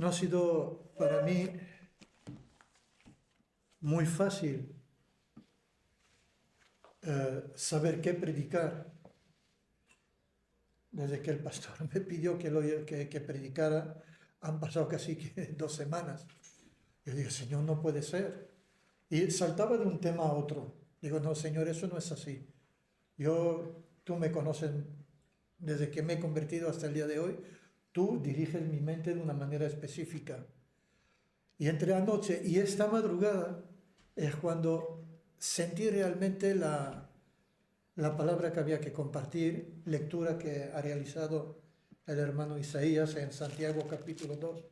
no ha sido para mí muy fácil saber qué predicar. Desde que el pastor me pidió que predicara, han pasado casi que 2 semanas. Yo digo, Señor, no puede ser. Y saltaba de un tema a otro. Digo, no, Señor, eso no es así. Tú me conoces desde que me he convertido hasta el día de hoy. Tú diriges mi mente de una manera específica. Y entre anoche y esta madrugada es cuando sentí realmente la palabra que había que compartir, lectura que ha realizado el hermano Isaías en Santiago capítulo 2,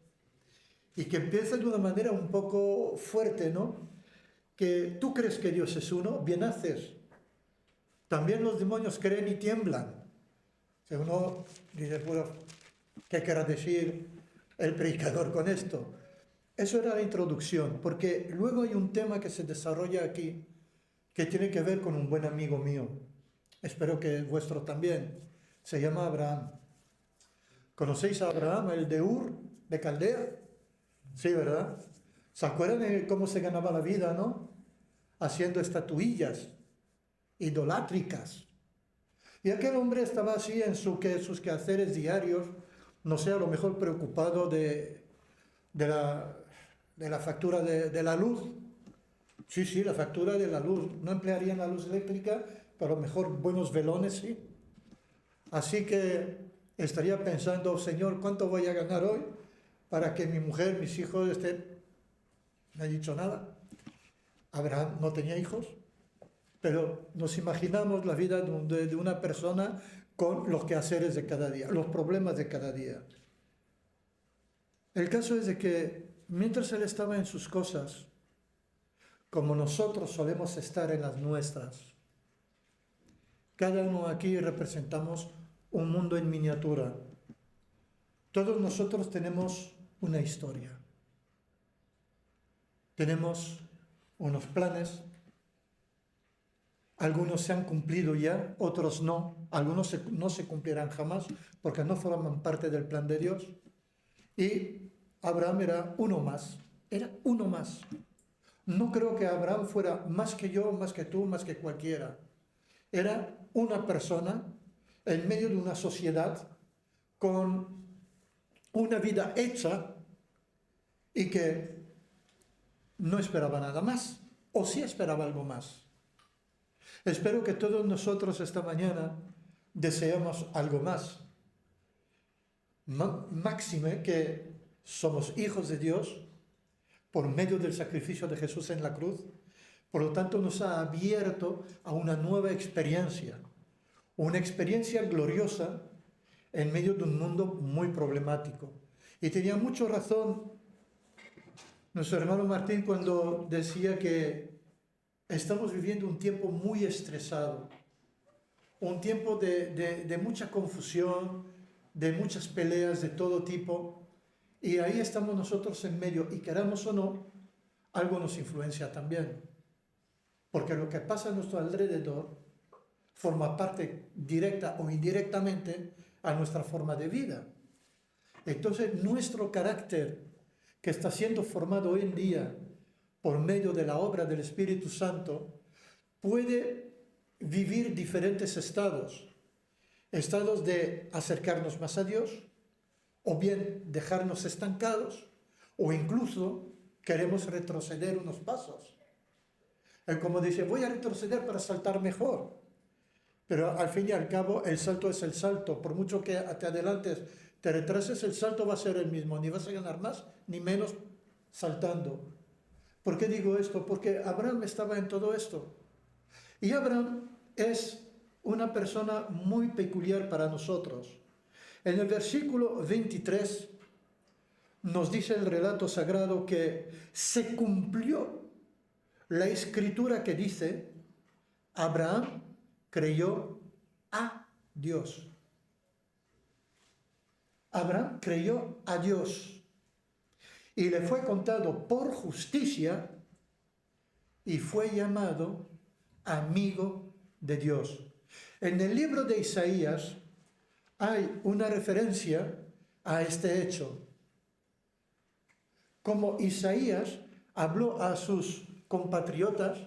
y que empieza de una manera un poco fuerte, ¿no? Que tú crees que Dios es uno, bien haces. También los demonios creen y tiemblan. Si uno dice, bueno, ¿qué querrá decir el predicador con esto? Eso era la introducción, porque luego hay un tema que se desarrolla aquí que tiene que ver con un buen amigo mío. Espero que vuestro también. Se llama Abraham. ¿Conocéis a Abraham, el de Ur, de Caldea? Sí, ¿verdad? ¿Se acuerdan de cómo se ganaba la vida, no? Haciendo estatuillas idolátricas. Y aquel hombre estaba así en sus quehaceres diarios, no sé, a lo mejor preocupado de la factura de la luz. Sí, sí, la factura de la luz. No emplearían la luz eléctrica, pero a lo mejor buenos velones, sí. Así que estaría pensando, Señor, ¿cuánto voy a ganar hoy para que mi mujer, mis hijos estén? No he dicho nada. Abraham no tenía hijos, pero nos imaginamos la vida de una persona con los quehaceres de cada día, los problemas de cada día. El caso es de que mientras él estaba en sus cosas, como nosotros solemos estar en las nuestras, cada uno aquí representamos un mundo en miniatura. Todos nosotros tenemos una historia. Tenemos unos planes. Algunos se han cumplido ya, otros no. Algunos no se cumplirán jamás porque no forman parte del plan de Dios. Y Abraham era uno más. Era uno más. No creo que Abraham fuera más que yo, más que tú, más que cualquiera. Era una persona en medio de una sociedad con una vida hecha y que no esperaba nada más, o sí esperaba algo más. Espero que todos nosotros esta mañana deseamos algo más. Máxime que somos hijos de Dios por medio del sacrificio de Jesús en la cruz. Por lo tanto, nos ha abierto a una nueva experiencia, una experiencia gloriosa en medio de un mundo muy problemático. Y tenía mucha razón nuestro hermano Martín cuando decía que estamos viviendo un tiempo muy estresado, un tiempo de mucha confusión, de muchas peleas de todo tipo, y ahí estamos nosotros en medio, y queramos o no, algo nos influencia también, porque lo que pasa a nuestro alrededor forma parte directa o indirectamente a nuestra forma de vida. Entonces, nuestro carácter, que está siendo formado hoy en día por medio de la obra del Espíritu Santo, puede vivir diferentes estados. Estados de acercarnos más a Dios, o bien dejarnos estancados, o incluso queremos retroceder unos pasos. Él como dice, voy a retroceder para saltar mejor. Pero al fin y al cabo el salto es el salto. Por mucho que te adelantes, te retrases, el salto va a ser el mismo. Ni vas a ganar más ni menos saltando. ¿Por qué digo esto? Porque Abraham estaba en todo esto. Y Abraham es una persona muy peculiar para nosotros. En el versículo 23 nos dice el relato sagrado que se cumplió la escritura que dice, Abraham creyó a Dios. Abraham creyó a Dios y le fue contado por justicia y fue llamado amigo de Dios. En el libro de Isaías hay una referencia a este hecho. como Isaías habló a sus compatriotas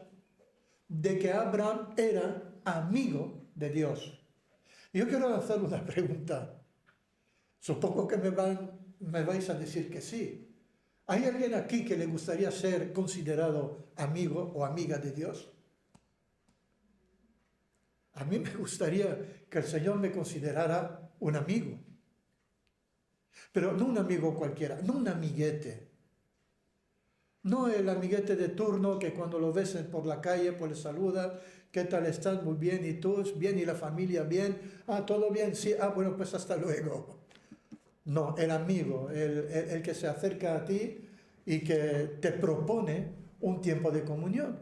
de que Abraham era amigo de Dios. Yo quiero lanzar una pregunta. Supongo que me vais a decir que sí. ¿Hay alguien aquí que le gustaría ser considerado amigo o amiga de Dios? A mí me gustaría que el Señor me considerara un amigo. Pero no un amigo cualquiera, no un amiguete. No el amiguete de turno que cuando lo ves por la calle pues le saludas, ¿qué tal estás? Muy bien, ¿y tú? Bien, ¿y la familia? Bien. Ah, ¿todo bien? Sí. Ah, bueno, pues hasta luego. No, el amigo, el que se acerca a ti y que te propone un tiempo de comunión,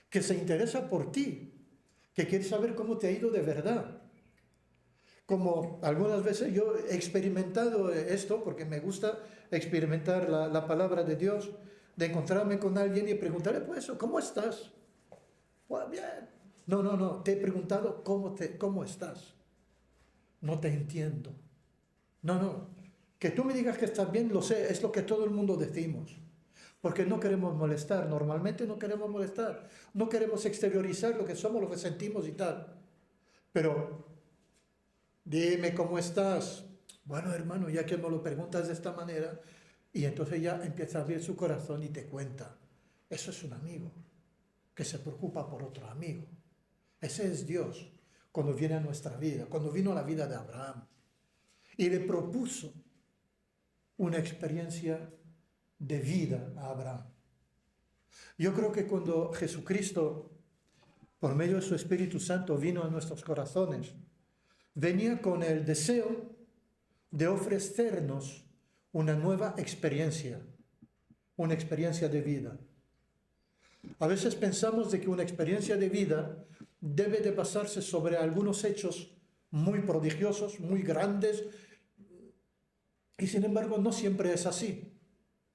que se interesa por ti, que quiere saber cómo te ha ido de verdad. Como algunas veces yo he experimentado esto, porque me gusta experimentar la palabra de Dios, de encontrarme con alguien y preguntarle, pues eso, ¿cómo estás? Pues bien. No, te he preguntado cómo estás. No te entiendo. No, que tú me digas que estás bien, lo sé, es lo que todo el mundo decimos. Porque no queremos molestar, normalmente no queremos molestar, no queremos exteriorizar lo que somos, lo que sentimos y tal. Pero, dime cómo estás. Bueno, hermano, ya que me lo preguntas de esta manera, y entonces ya empieza a abrir su corazón y te cuenta. Eso es un amigo que se preocupa por otro amigo. Ese es Dios cuando viene a nuestra vida, cuando vino a la vida de Abraham. Y le propuso una experiencia de vida a Abraham. Yo creo que cuando Jesucristo, por medio de su Espíritu Santo, vino a nuestros corazones, venía con el deseo de ofrecernos una nueva experiencia, una experiencia de vida. A veces pensamos de que una experiencia de vida debe de basarse sobre algunos hechos muy prodigiosos, muy grandes, y sin embargo no siempre es así.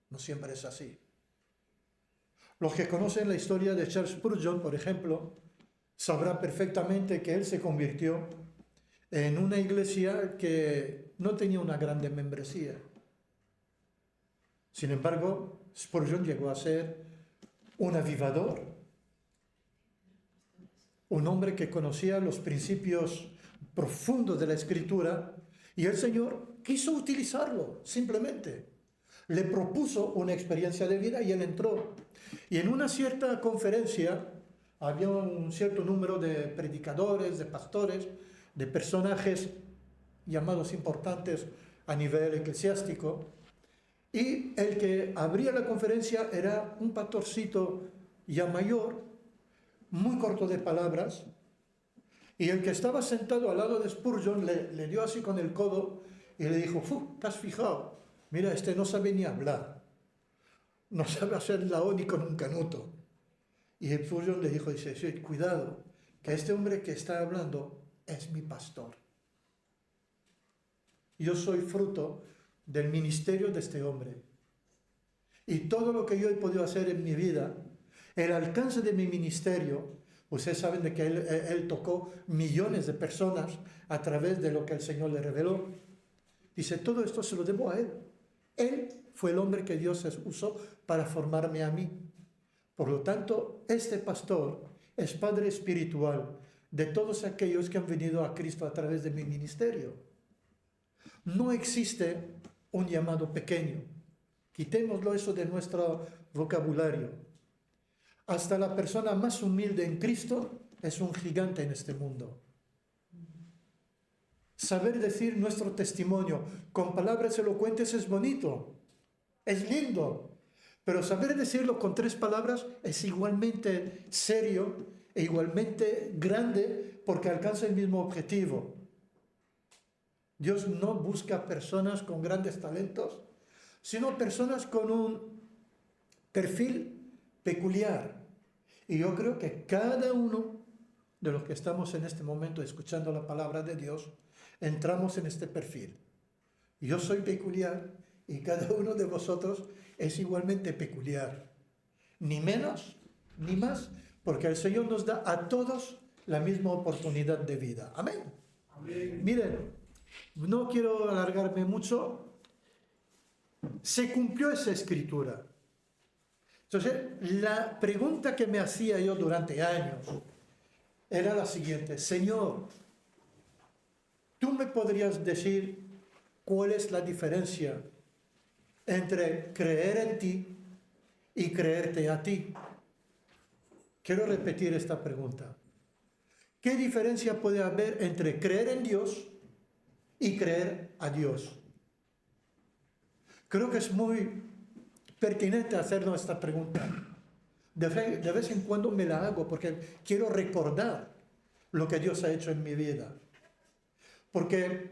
No siempre es así. Los que conocen la historia de Charles Spurgeon, por ejemplo, sabrán perfectamente que él se convirtió en una iglesia que no tenía una grande membresía. Sin embargo, Spurgeon llegó a ser un avivador, un hombre que conocía los principios profundos de la Escritura, y el Señor quiso utilizarlo, simplemente. Le propuso una experiencia de vida y él entró. Y en una cierta conferencia había un cierto número de predicadores, de pastores, de personajes llamados importantes a nivel eclesiástico. Y el que abría la conferencia era un pastorcito ya mayor, muy corto de palabras, y el que estaba sentado al lado de Spurgeon le dio así con el codo y le dijo, ¿te has fijado? Mira, este no sabe ni hablar, no sabe hacer la O ni con un canuto. Y Spurgeon le dijo, dice, sí, cuidado, que este hombre que está hablando es mi pastor. Yo soy fruto del ministerio de este hombre. Y todo lo que yo he podido hacer en mi vida, el alcance de mi ministerio, ustedes saben de que él tocó millones de personas a través de lo que el Señor le reveló. Dice, todo esto se lo debo a él. Él fue el hombre que Dios usó para formarme a mí. Por lo tanto, este pastor es padre espiritual de todos aquellos que han venido a Cristo a través de mi ministerio. No existe un llamado pequeño. Quitémoslo eso de nuestro vocabulario. Hasta la persona más humilde en Cristo es un gigante en este mundo. Saber decir nuestro testimonio con palabras elocuentes es bonito, es lindo, pero saber decirlo con 3 palabras es igualmente serio e igualmente grande porque alcanza el mismo objetivo. Dios no busca personas con grandes talentos, sino personas con un perfil peculiar. Y yo creo que cada uno de los que estamos en este momento escuchando la palabra de Dios, entramos en este perfil. Yo soy peculiar y cada uno de vosotros es igualmente peculiar. Ni menos, ni más, porque el Señor nos da a todos la misma oportunidad de vida. Amén. Amén. Miren, no quiero alargarme mucho. se cumplió esa escritura. Entonces, la pregunta que me hacía yo durante años era la siguiente: Señor, ¿tú me podrías decir cuál es la diferencia entre creer en ti y creerte a ti? Quiero repetir esta pregunta. ¿Qué diferencia puede haber entre creer en Dios y creer a Dios? Creo que es muy pertinente hacernos esta pregunta. De vez en cuando me la hago porque quiero recordar lo que Dios ha hecho en mi vida. Porque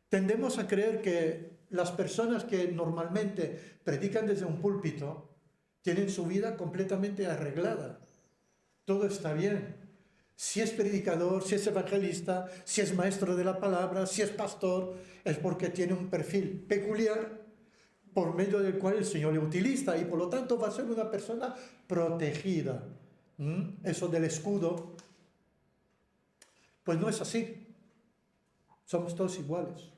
tendemos a creer que las personas que normalmente predican desde un púlpito tienen su vida completamente arreglada. Todo está bien. Si es predicador, si es evangelista, si es maestro de la palabra, si es pastor, es porque tiene un perfil peculiar por medio del cual el Señor le utiliza y por lo tanto va a ser una persona protegida. Eso del escudo, pues no es así. Somos todos iguales.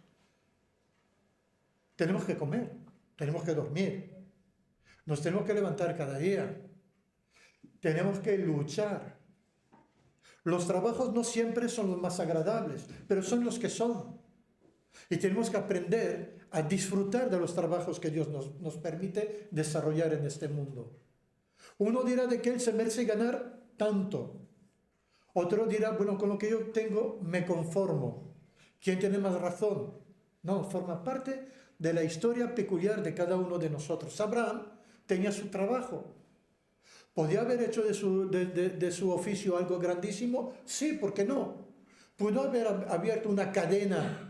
Tenemos que comer, tenemos que dormir, nos tenemos que levantar cada día, tenemos que luchar. Los trabajos no siempre son los más agradables, pero son los que son. Y tenemos que aprender a disfrutar de los trabajos que Dios nos permite desarrollar en este mundo. Uno dirá de que él se merece ganar tanto. Otro dirá, bueno, con lo que yo tengo me conformo. ¿Quién tiene más razón? No, forma parte de la historia peculiar de cada uno de nosotros. Abraham tenía su trabajo. ¿Podía haber hecho de su oficio algo grandísimo? Sí, ¿por qué no? ¿Pudo haber abierto una cadena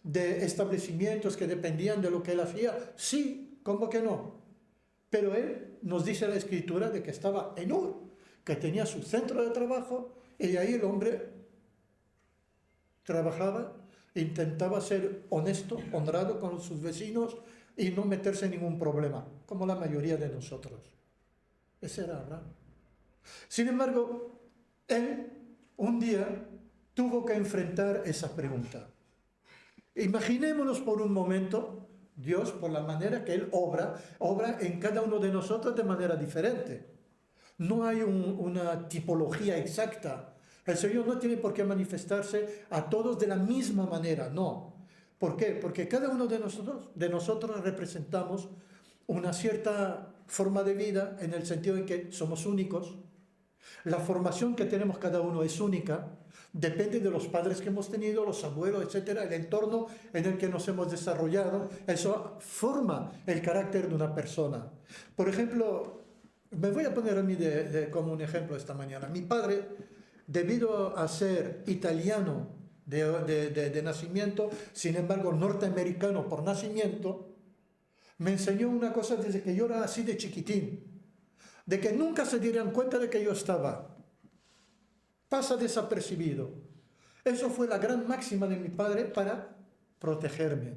de establecimientos que dependían de lo que él hacía? Sí, ¿cómo que no? Pero él nos dice la Escritura de que estaba en Ur, que tenía su centro de trabajo, y de ahí el hombre trabajaba, intentaba ser honesto, honrado con sus vecinos y no meterse en ningún problema, como la mayoría de nosotros. Ese era Abraham. Sin embargo, él un día tuvo que enfrentar esa pregunta. Imaginémonos por un momento, Dios, por la manera que Él obra en cada uno de nosotros de manera diferente. No hay una tipología exacta. El Señor no tiene por qué manifestarse a todos de la misma manera, no. ¿Por qué? Porque cada uno de nosotros representamos una cierta forma de vida en el sentido en que somos únicos. La formación que tenemos cada uno es única, depende de los padres que hemos tenido, los abuelos, etcétera, el entorno en el que nos hemos desarrollado. Eso forma el carácter de una persona. Por ejemplo, me voy a poner a mí como un ejemplo esta mañana. Mi padre, debido a ser italiano de nacimiento, sin embargo norteamericano por nacimiento, me enseñó una cosa desde que yo era así de chiquitín, de que nunca se dieran cuenta de que yo estaba. Pasa desapercibido. Eso fue la gran máxima de mi padre para protegerme.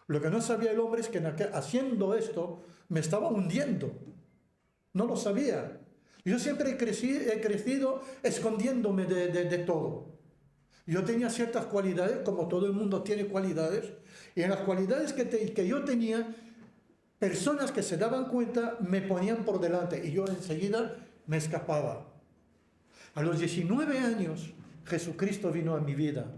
Lo que no sabía el hombre es que haciendo esto me estaba hundiendo. No lo sabía. Yo siempre he crecido escondiéndome de todo. Yo tenía ciertas cualidades, como todo el mundo tiene cualidades, y en las cualidades que yo tenía, personas que se daban cuenta me ponían por delante y yo enseguida me escapaba. A los 19 años Jesucristo vino a mi vida.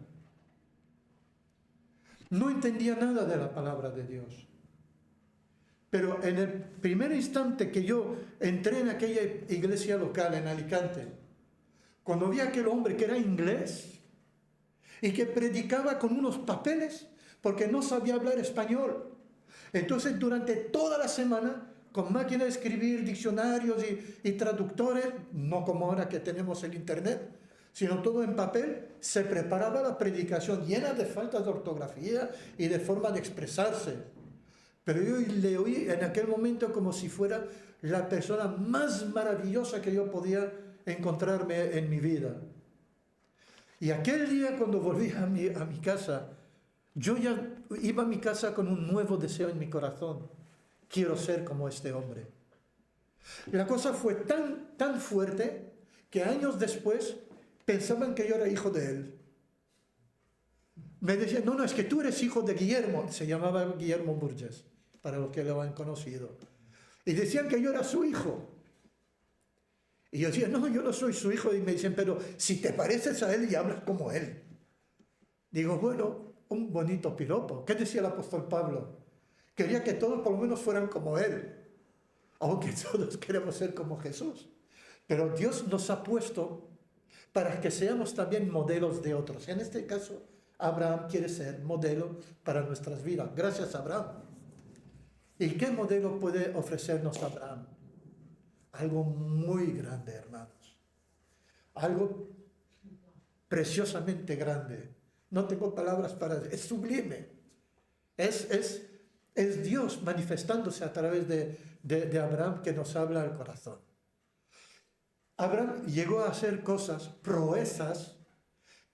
No entendía nada de la palabra de Dios. Pero en el primer instante que yo entré en aquella iglesia local en Alicante, cuando vi a aquel hombre que era inglés y que predicaba con unos papeles porque no sabía hablar español, entonces durante toda la semana, con máquina de escribir, diccionarios y traductores, no como ahora que tenemos el internet, sino todo en papel, se preparaba la predicación llena de faltas de ortografía y de forma de expresarse. Pero yo le oí en aquel momento como si fuera la persona más maravillosa que yo podía encontrarme en mi vida. Y aquel día cuando volví a mi casa, yo ya iba a mi casa con un nuevo deseo en mi corazón. Quiero ser como este hombre. La cosa fue tan fuerte que años después pensaban que yo era hijo de él. Me decían, no, es que tú eres hijo de Guillermo. Se llamaba Guillermo Burgess. para los que lo han conocido. Y decían que yo era su hijo. Y yo decía, no, yo no soy su hijo. Y me dicen, pero si te pareces a él y hablas como él. Digo, bueno, un bonito piropo. ¿Qué decía el apóstol Pablo? Quería que todos por lo menos fueran como él. Aunque todos queremos ser como Jesús. Pero Dios nos ha puesto para que seamos también modelos de otros. En este caso, Abraham quiere ser modelo para nuestras vidas. Gracias, Abraham. ¿Y qué modelo puede ofrecernos Abraham? Algo muy grande, hermanos. Algo preciosamente grande. No tengo palabras para decir. Es sublime. Es Dios manifestándose a través de Abraham que nos habla al corazón. Abraham llegó a hacer cosas, proezas,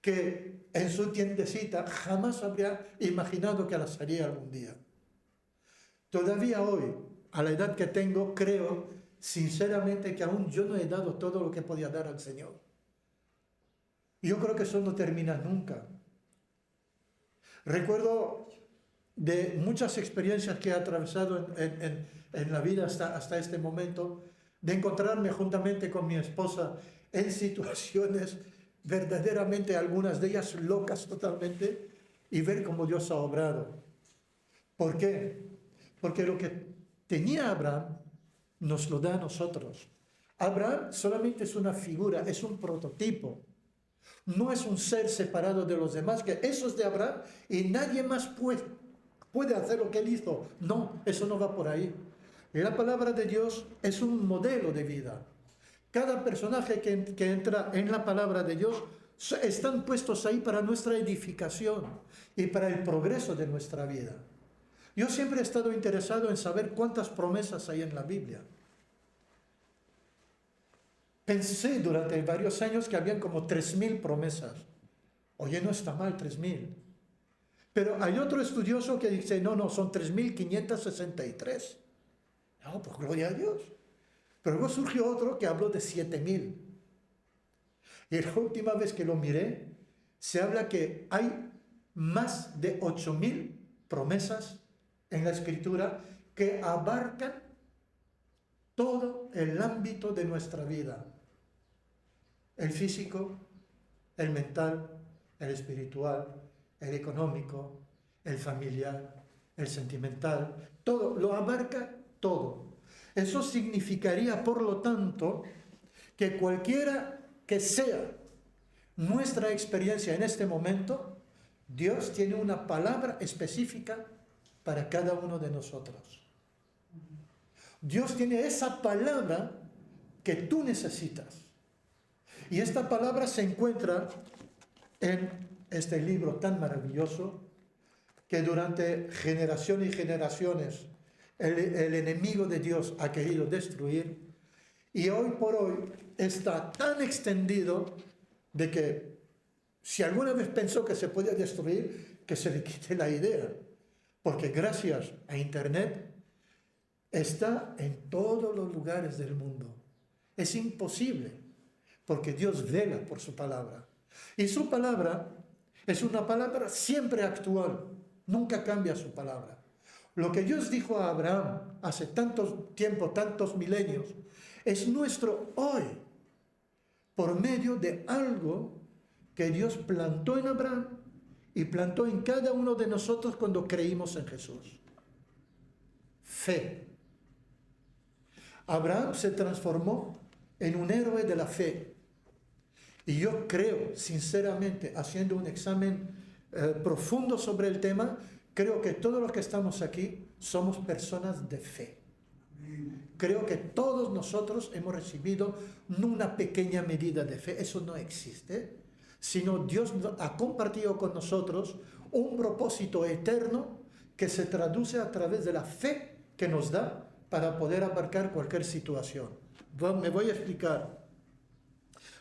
que en su tiendecita jamás habría imaginado que las haría algún día. Todavía hoy, a la edad que tengo, creo sinceramente que aún yo no he dado todo lo que podía dar al Señor. Yo creo que eso no termina nunca. Recuerdo de muchas experiencias que he atravesado en la vida hasta este momento, de encontrarme juntamente con mi esposa en situaciones verdaderamente, algunas de ellas locas totalmente, y ver cómo Dios ha obrado. ¿Por qué? Porque lo que tenía Abraham nos lo da a nosotros. Abraham solamente es una figura, es un prototipo. No es un ser separado de los demás, que eso es de Abraham y nadie más puede hacer lo que él hizo. No, eso no va por ahí. La palabra de Dios es un modelo de vida. Cada personaje que entra en la palabra de Dios están puestos ahí para nuestra edificación y para el progreso de nuestra vida. Yo siempre he estado interesado en saber cuántas promesas hay en la Biblia. Pensé durante varios años que habían como 3.000 promesas. Oye, no está mal 3.000. Pero hay otro estudioso que dice, no, son 3.563. No, pues gloria a Dios. Pero luego surgió otro que habló de 7.000. Y la última vez que lo miré, se habla que hay más de 8.000 promesas en la Escritura que abarcan todo el ámbito de nuestra vida. El físico, el mental, el espiritual, el económico, el familiar, el sentimental, todo, lo abarca todo. Eso significaría, por lo tanto, que cualquiera que sea nuestra experiencia en este momento, Dios tiene una palabra específica para cada uno de nosotros. Dios tiene esa palabra que tú necesitas. Y esta palabra se encuentra en este libro tan maravilloso que durante generaciones y generaciones el enemigo de Dios ha querido destruir, y hoy por hoy está tan extendido de que si alguna vez pensó que se podía destruir, que se le quite la idea, porque gracias a Internet está en todos los lugares del mundo. Es imposible, porque Dios vela por su palabra. Y su palabra es una palabra siempre actual, nunca cambia su palabra. Lo que Dios dijo a Abraham hace tanto tiempo, tantos milenios, es nuestro hoy, por medio de algo que Dios plantó en Abraham y plantó en cada uno de nosotros cuando creímos en Jesús. Fe. Abraham se transformó en un héroe de la fe. Y yo creo, sinceramente, haciendo un examen profundo sobre el tema, creo que todos los que estamos aquí somos personas de fe. Creo que todos nosotros hemos recibido no una pequeña medida de fe, eso no existe, sino Dios ha compartido con nosotros un propósito eterno que se traduce a través de la fe que nos da para poder abarcar cualquier situación. Me voy a explicar.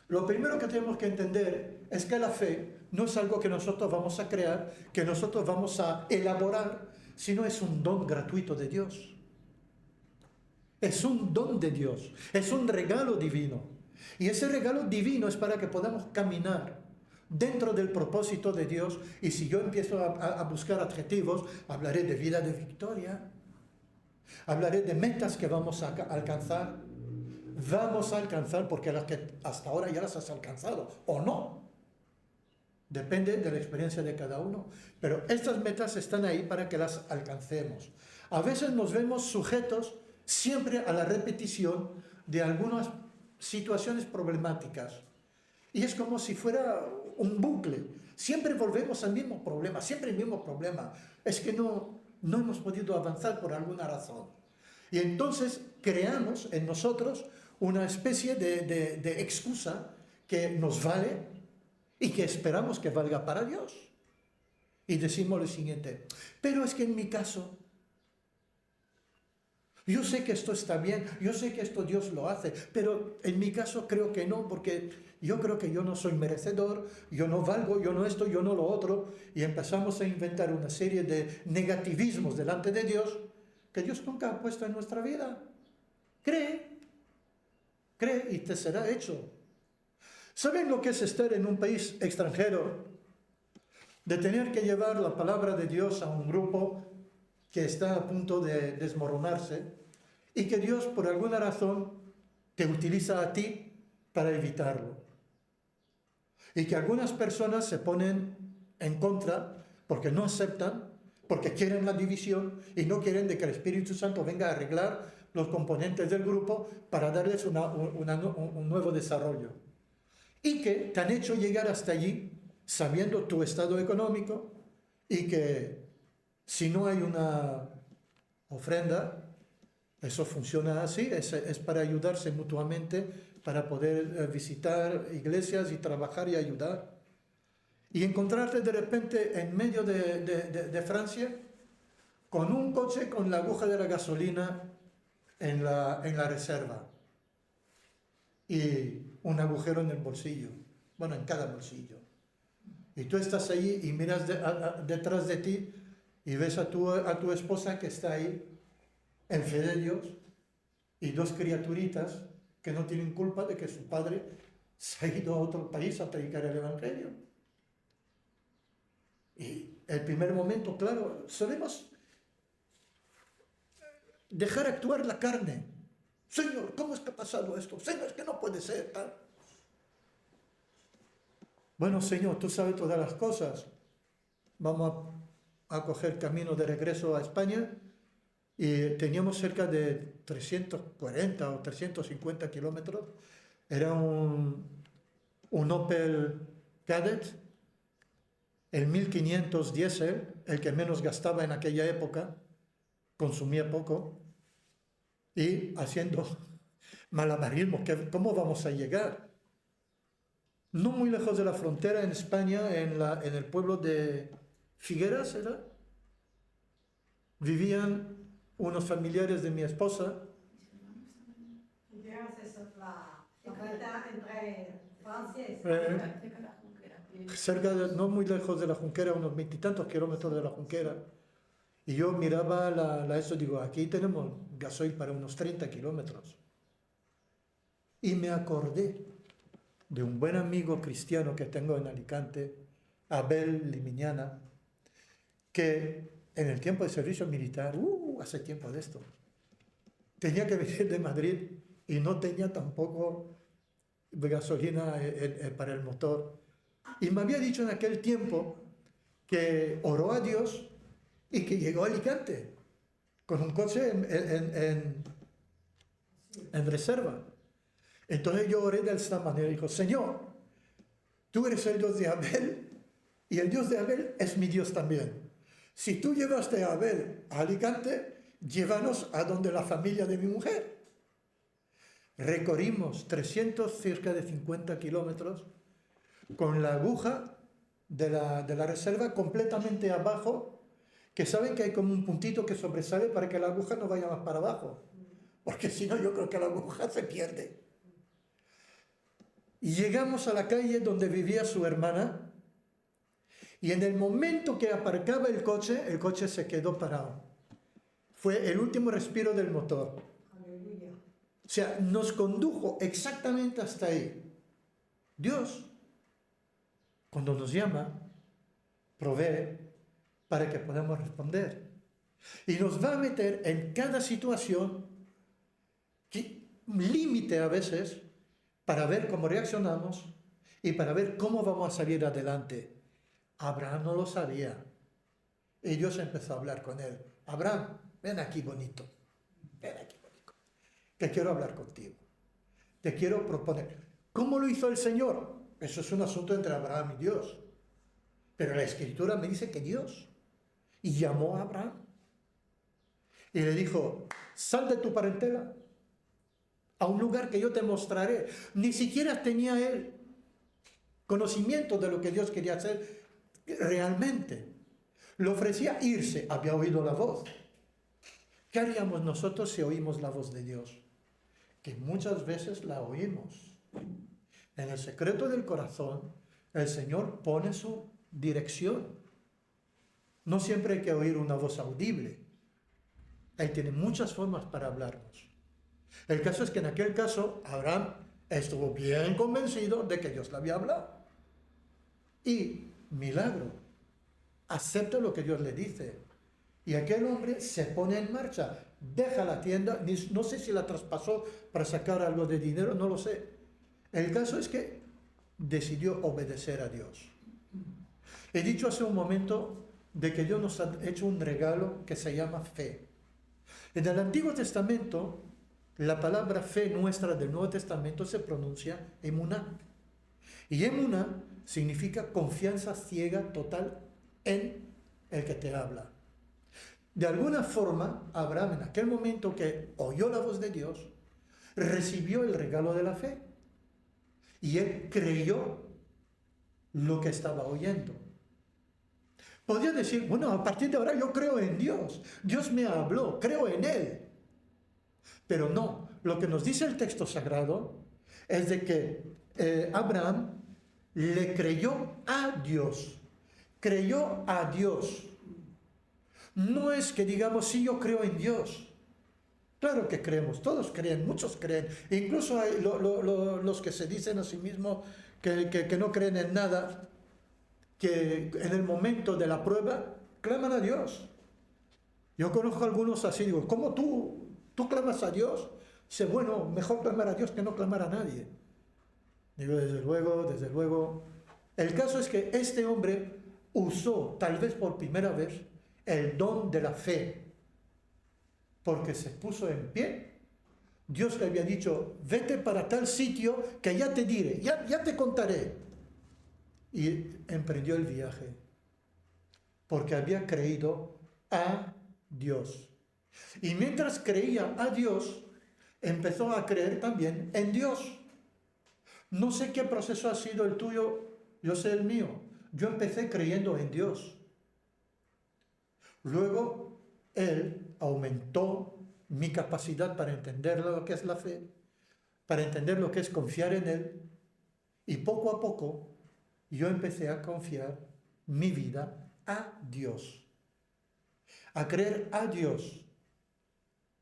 Lo primero que tenemos que entender es que la fe no es algo que nosotros vamos a crear, que nosotros vamos a elaborar, sino es un don gratuito de Dios. Es un don de Dios, es un regalo divino. Y ese regalo divino es para que podamos caminar dentro del propósito de Dios. Y si yo empiezo a buscar adjetivos, hablaré de vida de victoria, Hablaré de metas que vamos a alcanzar. Vamos a alcanzar porque las que hasta ahora ya las has alcanzado, o no. Depende de la experiencia de cada uno. Pero estas metas están ahí para que las alcancemos. A veces nos vemos sujetos siempre a la repetición de algunas situaciones problemáticas. Y es como si fuera un bucle. Siempre volvemos al mismo problema, siempre el mismo problema. Es que no hemos podido avanzar por alguna razón. Y entonces creamos en nosotros una especie de excusa que nos vale y que esperamos que valga para Dios. Y decimos lo siguiente: pero es que en mi caso, yo sé que esto está bien, yo sé que esto Dios lo hace, pero en mi caso creo que no, porque yo creo que yo no soy merecedor, yo no valgo, yo no esto, yo no lo otro, y empezamos a inventar una serie de negativismos delante de Dios que Dios nunca ha puesto en nuestra vida. Cree y te será hecho. ¿Saben lo que es estar en un país extranjero? De tener que llevar la palabra de Dios a un grupo que está a punto de desmoronarse y que Dios por alguna razón te utiliza a ti para evitarlo. Y que algunas personas se ponen en contra porque no aceptan, porque quieren la división y no quieren de que el Espíritu Santo venga a arreglar los componentes del grupo para darles un nuevo desarrollo. Y que te han hecho llegar hasta allí sabiendo tu estado económico y que si no hay una ofrenda, eso funciona así, es para ayudarse mutuamente, para poder visitar iglesias y trabajar y ayudar. Y encontrarte de repente en medio de Francia con un coche con la aguja de la gasolina en la reserva y un agujero en el bolsillo, bueno, en cada bolsillo. Y tú estás ahí y miras detrás de ti y ves a tu esposa que está ahí, en fe de Dios, y dos criaturitas que no tienen culpa de que su padre se ha ido a otro país a predicar el Evangelio. Y el primer momento, claro, solemos dejar actuar la carne. Señor, ¿cómo es que ha pasado esto? Señor, es que no puede ser tal. Bueno, Señor, tú sabes todas las cosas. Vamos a coger camino de regreso a España y teníamos cerca de 340 o 350 kilómetros. Era un Opel Kadett, el 1500 diésel, el que menos gastaba en aquella época, consumía poco, y haciendo malabarismos. ¿Cómo vamos a llegar? No muy lejos de la frontera, en España, en el pueblo de Figueras, ¿era? Vivían unos familiares de mi esposa. Figueras es la frontera entre Francia y España. No muy lejos de la Junquera, unos 20 y tantos kilómetros de la Junquera. Y yo miraba eso, digo, aquí tenemos gasoil para unos 30 kilómetros. Y me acordé de un buen amigo cristiano que tengo en Alicante, Abel Limiñana, que en el tiempo de servicio militar, hace tiempo de esto, tenía que venir de Madrid y no tenía tampoco gasolina para el motor. Y me había dicho en aquel tiempo que oró a Dios y que llegó a Alicante con un coche en reserva. Entonces yo oré de esta manera y dijo: Señor, tú eres el Dios de Abel y el Dios de Abel es mi Dios también. Si tú llevaste a Abel a Alicante, llévanos a donde la familia de mi mujer. Recorrimos cerca de 50 kilómetros con la aguja de la reserva completamente abajo, que saben que hay como un puntito que sobresale para que la aguja no vaya más para abajo, porque si no yo creo que la aguja se pierde. Y llegamos a la calle donde vivía su hermana y en el momento que aparcaba el coche se quedó parado. Fue el último respiro del motor. Aleluya. O sea, nos condujo exactamente hasta ahí. Dios, cuando nos llama, provee para que podamos responder. Y nos va a meter en cada situación, límite a veces, para ver cómo reaccionamos y para ver cómo vamos a salir adelante. Abraham no lo sabía. Y Dios empezó a hablar con él. Abraham, ven aquí bonito. Ven aquí bonito. Que quiero hablar contigo. Te quiero proponer. ¿Cómo lo hizo el Señor? Eso es un asunto entre Abraham y Dios. Pero la Escritura me dice que Dios. Y llamó a Abraham. Y le dijo, sal de tu parentela a un lugar que yo te mostraré. Ni siquiera tenía él conocimiento de lo que Dios quería hacer realmente. Le ofrecía irse, había oído la voz. ¿Qué haríamos nosotros si oímos la voz de Dios? Que muchas veces la oímos. En el secreto del corazón, el Señor pone su dirección. No siempre hay que oír una voz audible. Él tiene muchas formas para hablarnos. El caso es que en aquel caso, Abraham estuvo bien convencido de que Dios le había hablado. Y, milagro, acepta lo que Dios le dice. Y aquel hombre se pone en marcha, deja la tienda, no sé si la traspasó para sacar algo de dinero, no lo sé. El caso es que decidió obedecer a Dios. He dicho hace un momento de que Dios nos ha hecho un regalo que se llama fe. En el Antiguo Testamento, la palabra fe nuestra del Nuevo Testamento se pronuncia emuná. Y emuná significa confianza ciega total en el que te habla. De alguna forma, Abraham, en aquel momento que oyó la voz de Dios, recibió el regalo de la fe. Y él creyó lo que estaba oyendo. Podría decir, bueno, a partir de ahora yo creo en Dios. Dios me habló, creo en Él. Pero no, lo que nos dice el texto sagrado es de que Abraham le creyó a Dios. Creyó a Dios. No es que digamos, sí, yo creo en Dios. Claro que creemos, todos creen, muchos creen. Incluso hay los que se dicen a sí mismos que no creen en nada, que en el momento de la prueba claman a Dios. Yo conozco a algunos así, digo, ¿cómo tú clamas a Dios? Dice, bueno, mejor clamar a Dios que no clamar a nadie. Digo, desde luego. El caso es que este hombre usó, tal vez por primera vez, el don de la fe, porque se puso en pie. Dios le había dicho, vete para tal sitio que ya te diré, ya te contaré. Y emprendió el viaje, porque había creído a Dios. Y mientras creía a Dios, empezó a creer también en Dios. No sé qué proceso ha sido el tuyo, yo sé el mío. Yo empecé creyendo en Dios. Luego, Él aumentó mi capacidad para entender lo que es la fe, para entender lo que es confiar en Él. Y poco a poco, yo empecé a confiar mi vida a Dios. A creer a Dios.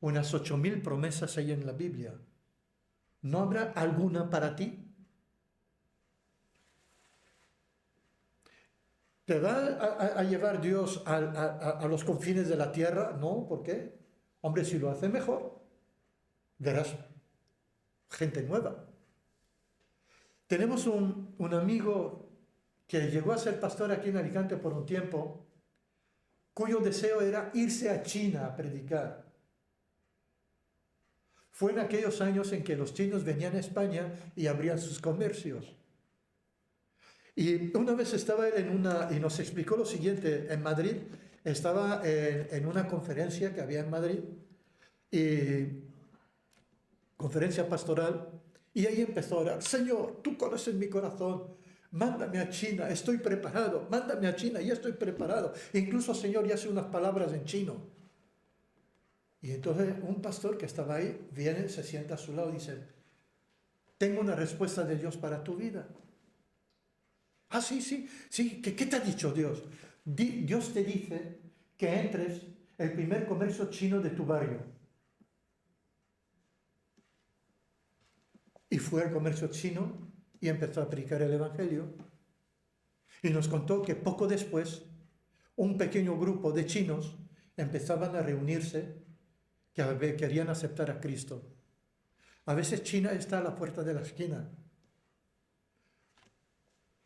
Unas 8.000 promesas hay en la Biblia. ¿No habrá alguna para ti? ¿Te va a llevar Dios a los confines de la tierra? No, ¿por qué? Hombre, si lo hace mejor, verás gente nueva. Tenemos un amigo que llegó a ser pastor aquí en Alicante por un tiempo, cuyo deseo era irse a China a predicar. Fue en aquellos años en que los chinos venían a España y abrían sus comercios. Y una vez estaba él y nos explicó lo siguiente, en Madrid, estaba en una conferencia que había en Madrid, y conferencia pastoral, y ahí empezó a orar, Señor, tú conoces mi corazón, mándame a China, estoy preparado, mándame a China, ya estoy preparado. Incluso, Señor, ya sé unas palabras en chino. Y entonces un pastor que estaba ahí viene, se sienta a su lado y dice, tengo una respuesta de Dios para tu vida. Ah, sí, ¿qué te ha dicho Dios? Dios te dice que entres el primer comercio chino de tu barrio. Y fue al comercio chino y empezó a predicar el Evangelio. Y nos contó que poco después, un pequeño grupo de chinos empezaban a reunirse que querían aceptar a Cristo. A veces China está a la puerta de la esquina.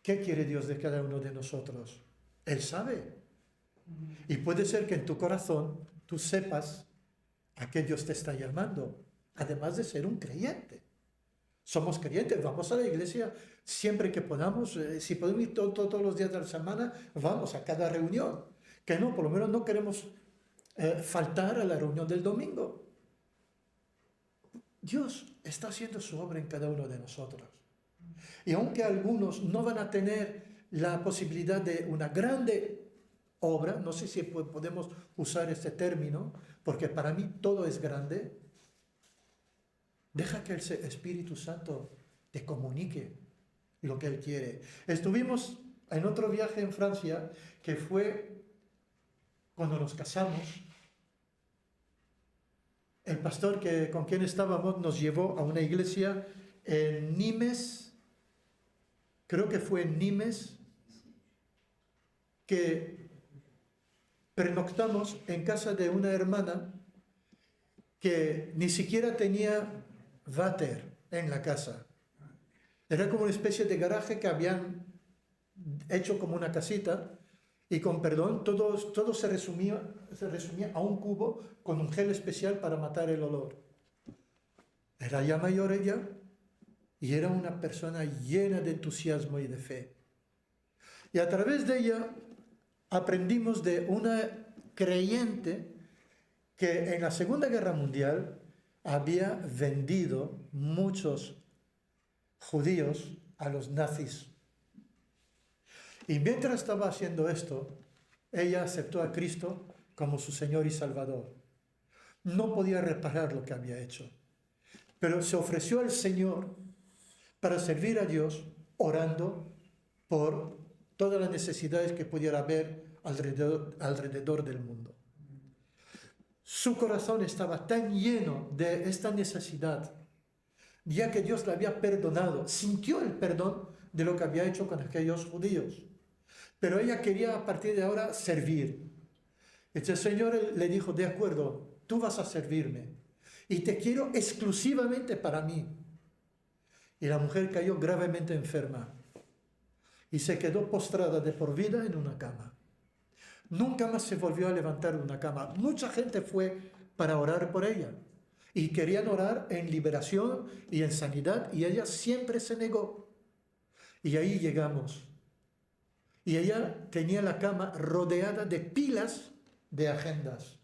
¿Qué quiere Dios de cada uno de nosotros? Él sabe. Y puede ser que en tu corazón tú sepas a qué Dios te está llamando, además de ser un creyente. Somos creyentes, vamos a la iglesia siempre que podamos, si podemos ir todos los días de la semana, vamos a cada reunión. Que no, por lo menos no queremos faltar a la reunión del domingo. Dios está haciendo su obra en cada uno de nosotros. Y aunque algunos no van a tener la posibilidad de una grande obra, no sé si podemos usar este término, porque para mí todo es grande, deja que el Espíritu Santo te comunique lo que Él quiere. Estuvimos en otro viaje en Francia, que fue cuando nos casamos. El pastor con quien estábamos nos llevó a una iglesia en Nimes, creo que fue en Nimes, que pernoctamos en casa de una hermana que ni siquiera tenía váter en la casa. Era como una especie de garaje que habían hecho como una casita y con perdón todo se resumía a un cubo con un gel especial para matar el olor. Era ya mayor ella y era una persona llena de entusiasmo y de fe. Y a través de ella aprendimos de una creyente que en la Segunda Guerra Mundial había vendido muchos judíos a los nazis. Y mientras estaba haciendo esto, ella aceptó a Cristo como su Señor y Salvador. No podía reparar lo que había hecho, pero se ofreció al Señor para servir a Dios orando por todas las necesidades que pudiera haber alrededor del mundo. Su corazón estaba tan lleno de esta necesidad, ya que Dios le había perdonado, sintió el perdón de lo que había hecho con aquellos judíos. Pero ella quería a partir de ahora servir. Entonces el Señor le dijo, de acuerdo, tú vas a servirme y te quiero exclusivamente para mí. Y la mujer cayó gravemente enferma y se quedó postrada de por vida en una cama. Nunca más se volvió a levantar de una cama. Mucha gente fue para orar por ella y querían orar en liberación y en sanidad y ella siempre se negó. Y ahí llegamos. Y ella tenía la cama rodeada de pilas de agendas.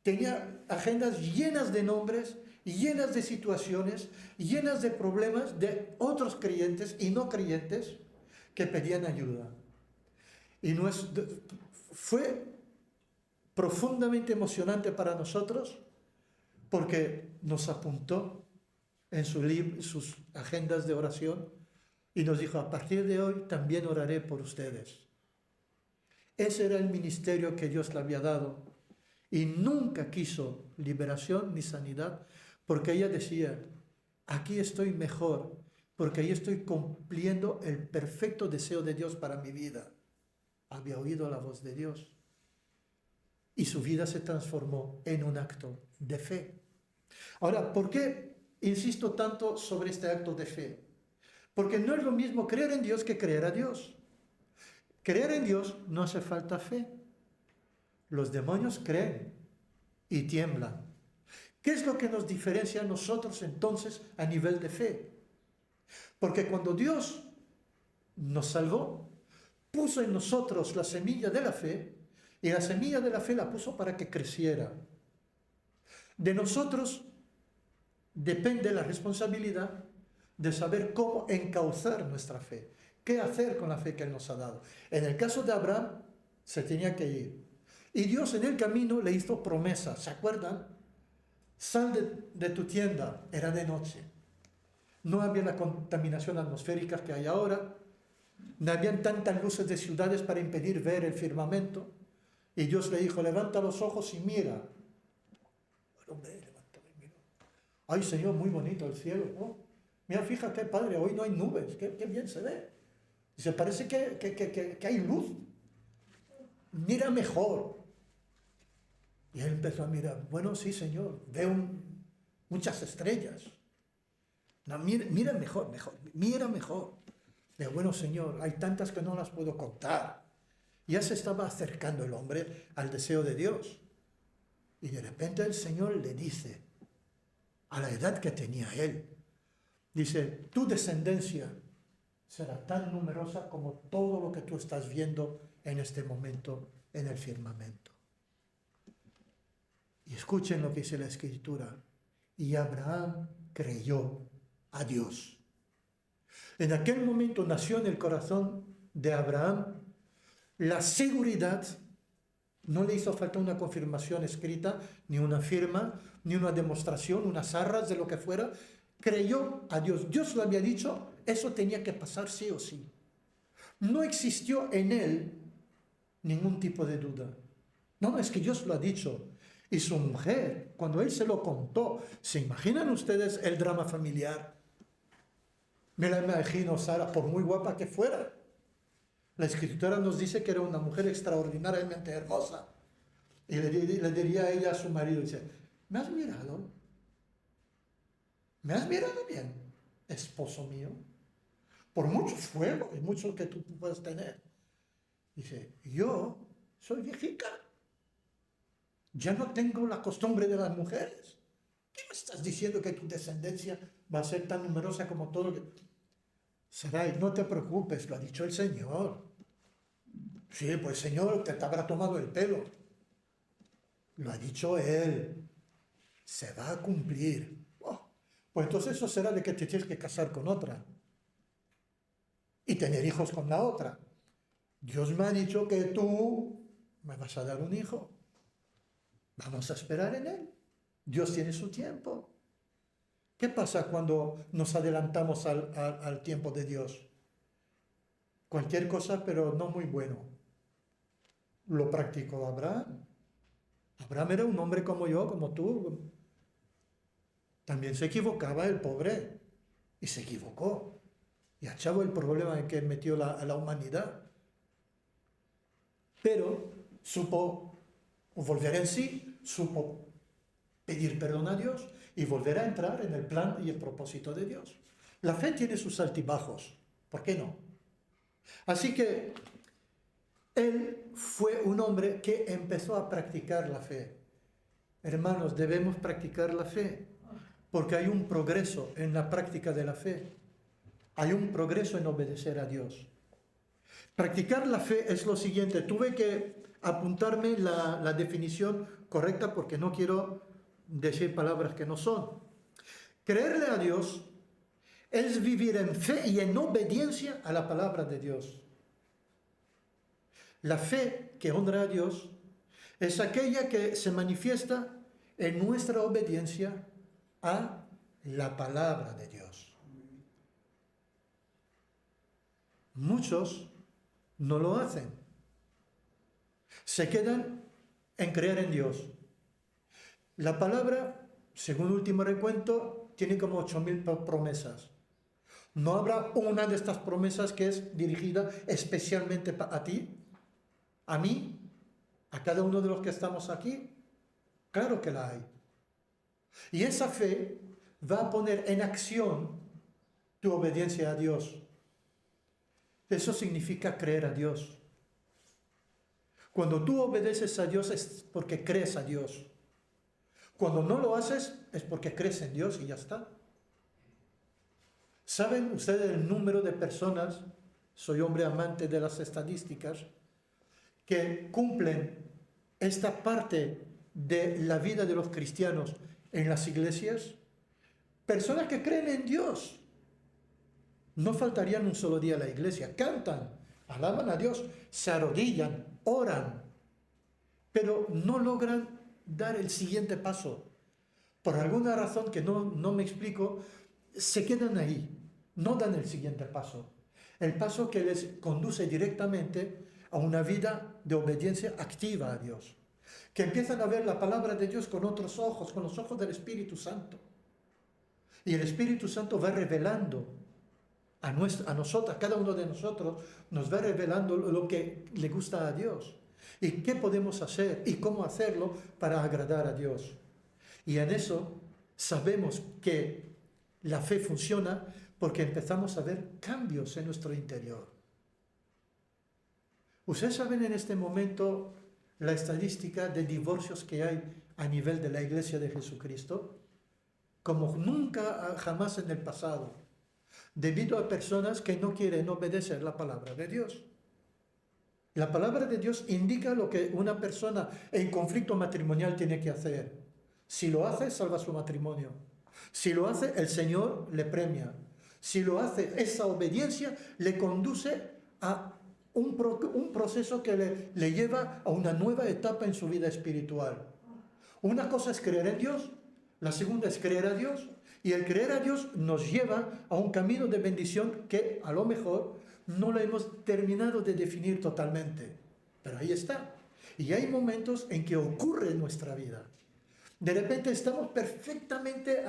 Tenía agendas llenas de nombres, llenas de situaciones, llenas de problemas de otros creyentes y no creyentes que pedían ayuda. Y fue profundamente emocionante para nosotros porque nos apuntó en sus agendas de oración y nos dijo, a partir de hoy también oraré por ustedes. Ese era el ministerio que Dios le había dado y nunca quiso liberación ni sanidad porque ella decía, aquí estoy mejor porque ahí estoy cumpliendo el perfecto deseo de Dios para mi vida. Había oído la voz de Dios y su vida se transformó en un acto de fe. Ahora, ¿por qué insisto tanto sobre este acto de fe? Porque no es lo mismo creer en Dios que creer a Dios. Creer en Dios no hace falta fe. Los demonios creen y tiemblan. ¿Qué es lo que nos diferencia a nosotros entonces a nivel de fe? Porque cuando Dios nos salvó, puso en nosotros la semilla de la fe y la semilla de la fe la puso para que creciera. De nosotros depende la responsabilidad de saber cómo encauzar nuestra fe, qué hacer con la fe que Él nos ha dado. En el caso de Abraham, se tenía que ir. Y Dios en el camino le hizo promesas, ¿se acuerdan? Sal de tu tienda, era de noche. No había la contaminación atmosférica que hay ahora, no habían tantas luces de ciudades para impedir ver el firmamento. Y Dios le dijo, levanta los ojos y mira. El hombre levantó y miró. Ay, Señor, muy bonito el cielo, ¿no? Mira, fíjate, Padre, hoy no hay nubes, qué bien se ve. Dice, parece que hay luz. Mira mejor. Y él empezó a mirar, bueno, sí, Señor, veo muchas estrellas. No, mira mejor, mira mejor. Digo, bueno, Señor, hay tantas que no las puedo contar. Ya se estaba acercando el hombre al deseo de Dios. Y de repente el Señor le dice, a la edad que tenía él, dice, tu descendencia será tan numerosa como todo lo que tú estás viendo en este momento en el firmamento. Y escuchen lo que dice la Escritura. Y Abraham creyó a Dios. En aquel momento nació en el corazón de Abraham la seguridad. No le hizo falta una confirmación escrita, ni una firma, ni una demostración, unas arras de lo que fuera. Creyó a Dios. Dios lo había dicho, eso tenía que pasar sí o sí. No existió en él ningún tipo de duda. No, es que Dios lo ha dicho. Y su mujer, cuando él se lo contó, ¿se imaginan ustedes el drama familiar? Me la imagino, Sara, por muy guapa que fuera. La Escritura nos dice que era una mujer extraordinariamente hermosa. Y le diría a ella a su marido, dice, ¿me has mirado? ¿Me has mirado bien, esposo mío? Por mucho fuego y mucho que tú puedas tener. Dice, yo soy viejita. Ya no tengo la costumbre de las mujeres. ¿Qué me estás diciendo que tu descendencia va a ser tan numerosa como todo? Sarai, no te preocupes, lo ha dicho el Señor. Sí, pues Señor, te habrá tomado el pelo. Lo ha dicho Él. Se va a cumplir. Oh, pues entonces eso será de que te tienes que casar con otra. Y tener hijos con la otra. Dios me ha dicho que tú me vas a dar un hijo. Vamos a esperar en Él. Dios tiene su tiempo. ¿Qué pasa cuando nos adelantamos al tiempo de Dios? Cualquier cosa, pero no muy bueno. Lo practicó Abraham. Abraham era un hombre como yo, como tú. También se equivocaba el pobre. Y se equivocó. Y achavo el problema en que metió a la humanidad. Pero supo volver en sí, supo pedir perdón a Dios y volver a entrar en el plan y el propósito de Dios. La fe tiene sus altibajos, ¿por qué no? Así que él fue un hombre que empezó a practicar la fe. Hermanos, debemos practicar la fe, porque hay un progreso en la práctica de la fe. Hay un progreso en obedecer a Dios. Practicar la fe es lo siguiente. Tuve que apuntarme la definición correcta porque no quiero decir palabras que no son. Creerle a Dios es vivir en fe y en obediencia a la palabra de Dios. La fe que honra a Dios es aquella que se manifiesta en nuestra obediencia a la palabra de Dios. Muchos no lo hacen. Se quedan en creer en Dios. La palabra, según último recuento, tiene como 8.000 promesas. ¿No habrá una de estas promesas que es dirigida especialmente a ti, a mí, a cada uno de los que estamos aquí? Claro que la hay. Y esa fe va a poner en acción tu obediencia a Dios. Eso significa creer a Dios. Cuando tú obedeces a Dios es porque crees a Dios. Cuando no lo haces es porque crees en Dios y ya está. ¿Saben ustedes el número de personas, soy hombre amante de las estadísticas, que cumplen esta parte de la vida de los cristianos en las iglesias? Personas que creen en Dios. No faltarían un solo día a la iglesia. Cantan, alaban a Dios, se arrodillan, oran, pero no logran dar el siguiente paso. Por alguna razón que no me explico, se quedan ahí, no dan el siguiente paso. El paso que les conduce directamente a una vida de obediencia activa a Dios. Que empiezan a ver la palabra de Dios con otros ojos, con los ojos del Espíritu Santo. Y el Espíritu Santo va revelando a nosotros, a cada uno de nosotros, nos va revelando lo que le gusta a Dios. ¿Y qué podemos hacer? ¿Y cómo hacerlo para agradar a Dios? Y en eso sabemos que la fe funciona porque empezamos a ver cambios en nuestro interior. Ustedes saben en este momento la estadística de divorcios que hay a nivel de la Iglesia de Jesucristo, como nunca jamás en el pasado, debido a personas que no quieren obedecer la palabra de Dios. La palabra de Dios indica lo que una persona en conflicto matrimonial tiene que hacer. Si lo hace, salva su matrimonio. Si lo hace, el Señor le premia. Si lo hace, esa obediencia le conduce a un proceso que le lleva a una nueva etapa en su vida espiritual. Una cosa es creer en Dios, la segunda es creer a Dios, y el creer a Dios nos lleva a un camino de bendición que a lo mejor no lo hemos terminado de definir totalmente, pero ahí está. Y hay momentos en que ocurre en nuestra vida. De repente estamos perfectamente,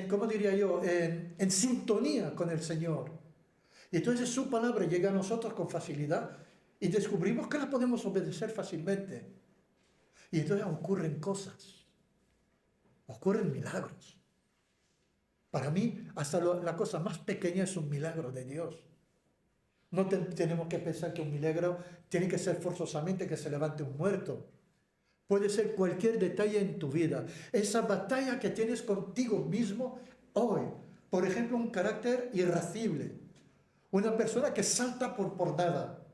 ¿cómo diría yo?, en sintonía con el Señor. Y entonces su palabra llega a nosotros con facilidad y descubrimos que la podemos obedecer fácilmente. Y entonces ocurren cosas, ocurren milagros. Para mí, hasta la cosa más pequeña es un milagro de Dios. No tenemos que pensar que un milagro tiene que ser forzosamente que se levante un muerto. Puede ser cualquier detalle en tu vida. Esa batalla que tienes contigo mismo hoy. Por ejemplo, un carácter irascible. Una persona que salta por nada.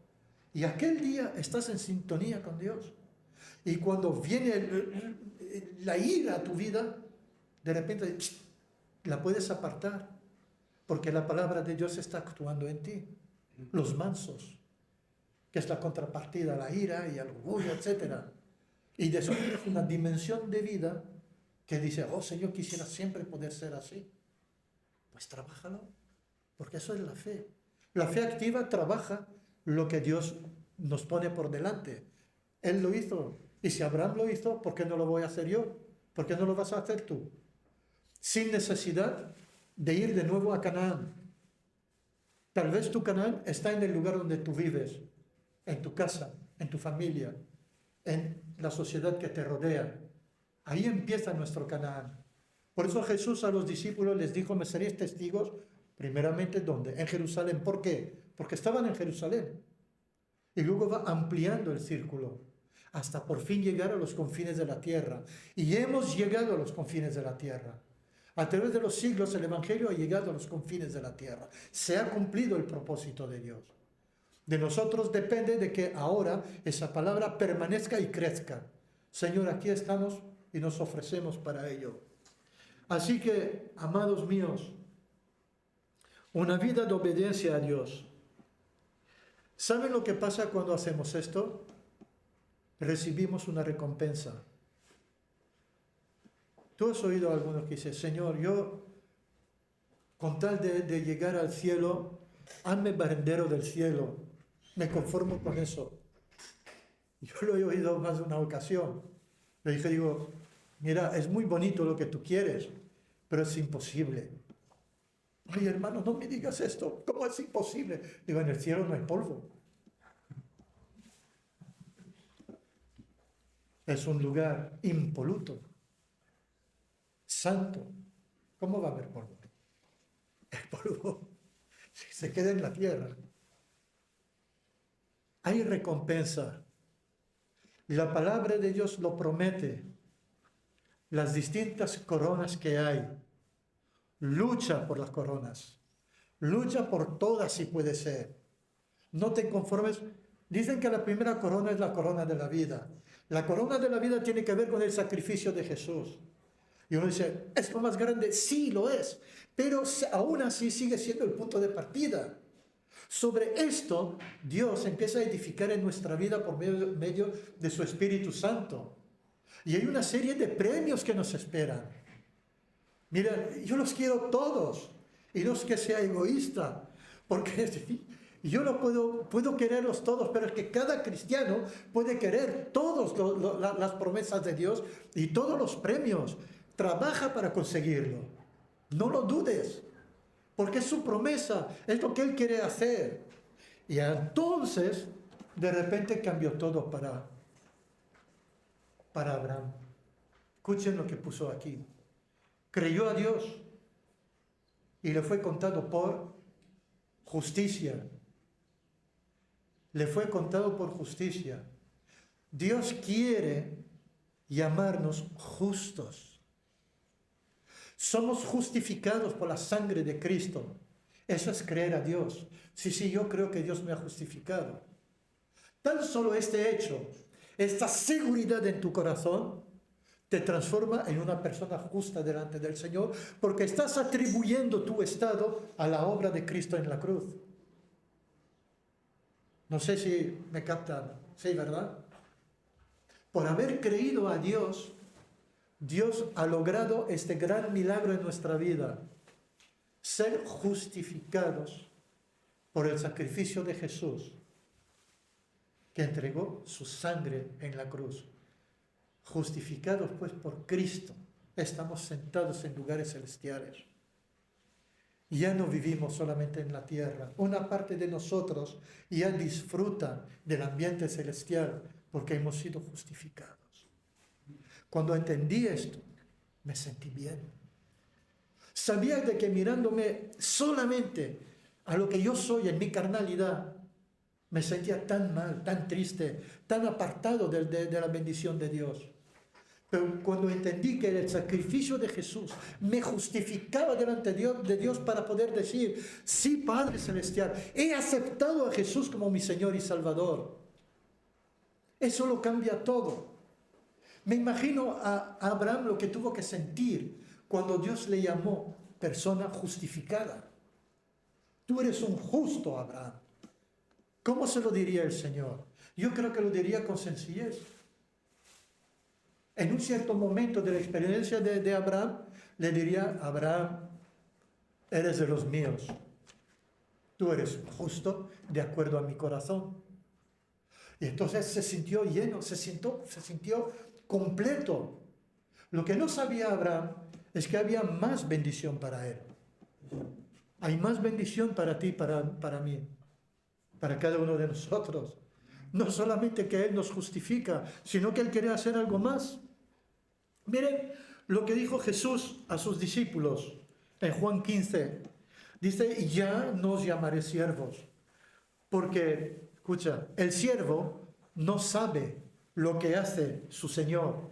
Y aquel día estás en sintonía con Dios. Y cuando viene la ira a tu vida, de repente la puedes apartar. Porque la palabra de Dios está actuando en ti. Los mansos, que es la contrapartida a la ira y al orgullo, etc. Y descubres una dimensión de vida que dice, oh Señor, quisiera siempre poder ser así. Pues trabájalo, porque eso es la fe. La fe activa trabaja lo que Dios nos pone por delante. Él lo hizo, y si Abraham lo hizo, ¿por qué no lo voy a hacer yo? ¿Por qué no lo vas a hacer tú? Sin necesidad de ir de nuevo a Canaán. Tal vez tu Canaán está en el lugar donde tú vives, en tu casa, en tu familia, en la sociedad que te rodea. Ahí empieza nuestro Canaán. Por eso Jesús a los discípulos les dijo, me seréis testigos, primeramente, ¿dónde? En Jerusalén. ¿Por qué? Porque estaban en Jerusalén. Y luego va ampliando el círculo, hasta por fin llegar a los confines de la tierra. Y hemos llegado a los confines de la tierra. A través de los siglos el Evangelio ha llegado a los confines de la tierra. Se ha cumplido el propósito de Dios. De nosotros depende de que ahora esa palabra permanezca y crezca. Señor, aquí estamos y nos ofrecemos para ello. Así que, amados míos, una vida de obediencia a Dios. ¿Saben lo que pasa cuando hacemos esto? Recibimos una recompensa. Tú has oído a algunos que dicen, Señor, yo con tal de llegar al cielo, hazme barrendero del cielo, me conformo con eso. Yo lo he oído más de una ocasión. Le digo, mira, es muy bonito lo que tú quieres, pero es imposible. Ay, hermano, no me digas esto, ¿cómo es imposible? Digo, en el cielo no hay polvo. Es un lugar impoluto. Santo. ¿Cómo va a haber polvo? El polvo se queda en la tierra. Hay recompensa. La palabra de Dios lo promete. Las distintas coronas que hay. Lucha por las coronas. Lucha por todas si puede ser. No te conformes. Dicen que la primera corona es la corona de la vida. La corona de la vida tiene que ver con el sacrificio de Jesús. Y uno dice, ¿es lo más grande? Sí, lo es. Pero aún así sigue siendo el punto de partida. Sobre esto, Dios empieza a edificar en nuestra vida por medio de su Espíritu Santo. Y hay una serie de premios que nos esperan. Mira, yo los quiero todos. Y no es que sea egoísta. Porque yo no puedo quererlos todos, pero es que cada cristiano puede querer todas las promesas de Dios y todos los premios. Trabaja para conseguirlo. No lo dudes, porque es su promesa, es lo que Él quiere hacer. Y entonces De repente cambió todo para Abraham. Escuchen lo que puso aquí. Creyó a Dios y le fue contado por justicia. Le fue contado por justicia. Dios quiere llamarnos justos. Somos justificados por la sangre de Cristo. Eso es creer a Dios. Sí, yo creo que Dios me ha justificado. Tan solo este hecho, esta seguridad en tu corazón, te transforma en una persona justa delante del Señor, porque estás atribuyendo tu estado a la obra de Cristo en la cruz. No sé si me captan. Sí, ¿verdad? Por haber creído a Dios, Dios ha logrado este gran milagro en nuestra vida. Ser justificados por el sacrificio de Jesús, que entregó su sangre en la cruz. Justificados pues por Cristo, estamos sentados en lugares celestiales. Ya no vivimos solamente en la tierra. Una parte de nosotros ya disfruta del ambiente celestial porque hemos sido justificados. Cuando entendí esto, me sentí bien. Sabía de que mirándome solamente a lo que yo soy en mi carnalidad, me sentía tan mal, tan triste, tan apartado de la bendición de Dios. Pero cuando entendí que el sacrificio de Jesús me justificaba delante de Dios para poder decir, sí, Padre Celestial, he aceptado a Jesús como mi Señor y Salvador. Eso lo cambia todo. Me imagino a Abraham lo que tuvo que sentir cuando Dios le llamó persona justificada. Tú eres un justo, Abraham. ¿Cómo se lo diría el Señor? Yo creo que lo diría con sencillez. En un cierto momento de la experiencia de Abraham, le diría, Abraham, eres de los míos. Tú eres justo de acuerdo a mi corazón. Y entonces se sintió lleno, se sintió completo. Lo que no sabía Abraham es que había más bendición para él. Hay más bendición para ti, para mí, para cada uno de nosotros. No solamente que Él nos justifica, sino que Él quiere hacer algo más. Miren lo que dijo Jesús a sus discípulos en Juan 15. Dice, ya no os llamaré siervos, porque, escucha, el siervo no sabe lo que hace su Señor,